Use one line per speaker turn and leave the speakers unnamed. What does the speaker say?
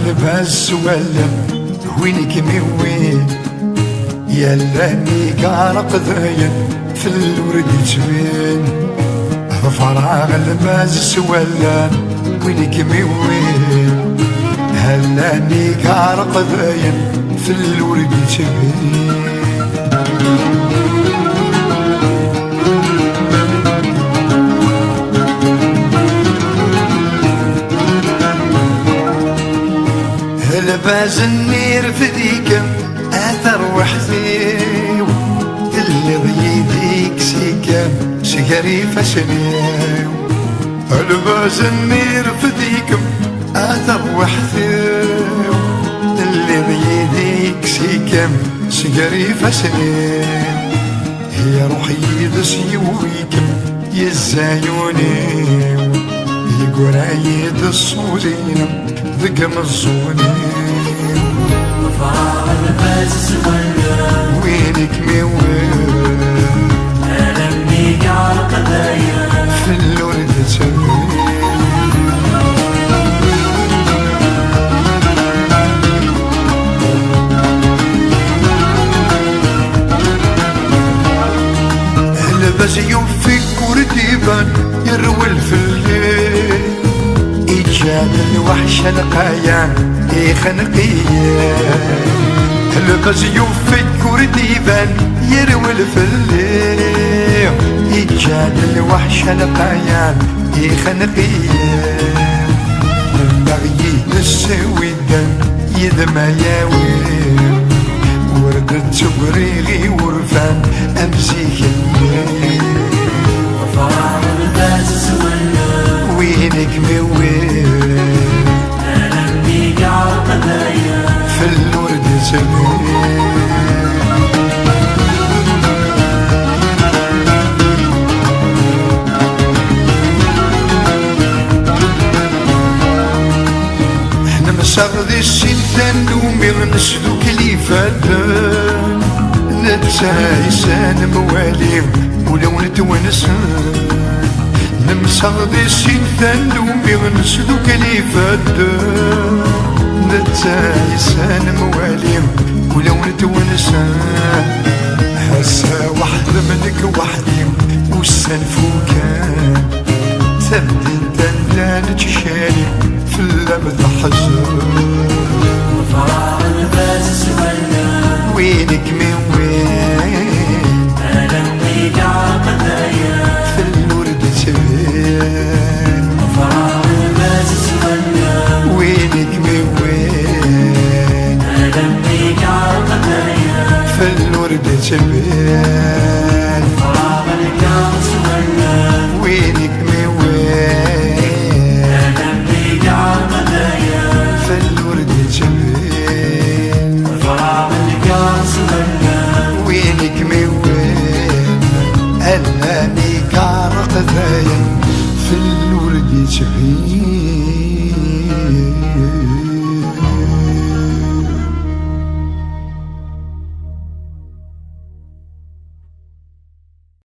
لباس ولا وينك وين يا لاني قارق ذاين في الورد جبين فراغ لباس ولا وينك وين هلاني قارق ذاين في الورد جبين لباس النير فديك اثر وحزيو اللي ضيديك سيكا سيقري فسنيو لباس النير فديك اثر وحزيو اللي ضيديك سيكا سيقري فسنيو هي روحي دسيويكم يزايونيو يقول عيد الصوزين ذقم الصوني
وفراغ الفاس سويا
وينك وين
ألمي قارق ذايا
في الورد تسوي لبس يوفيك ورديبان يروي في الليل إيجاد الوحش القايان خنقية لبس يوفيك ورديبان يروي في الليل إيجاد الوحش القايان خنقية بغي نسوي الدم يدمى ياوي ورد تبريغي ورفان أمسيك الليل
وفراغ الفاس سويا
وينك وين
ألمي قارق ذايا
في الورد سبيل احنا مساغذي السلطان نومي نسلو كليفات نتسايسان مواليم ولو نتونسان نمساغذي السلطان نومي نسلو كليفات نتسايسان مواليم ولو نتونسان حسا واحد منك وحدي والسنفوكان تبدي دلال تشالي في اللمذ حزن
وفراغ الفاس سويا
وينك وين
ألمي قارق ذايا
في الورد سبيل
وفراغ الفاس سويا
وينك وين
ألمي قارق ذايا
في الورد سبيل
وفراغ الفاس سويا
وينك وين
ألمي قارق ذايا
في الورد سبيل
وفراغ الفاس سويا
وينك وين ألاني قارق ذاين في الورد سبيل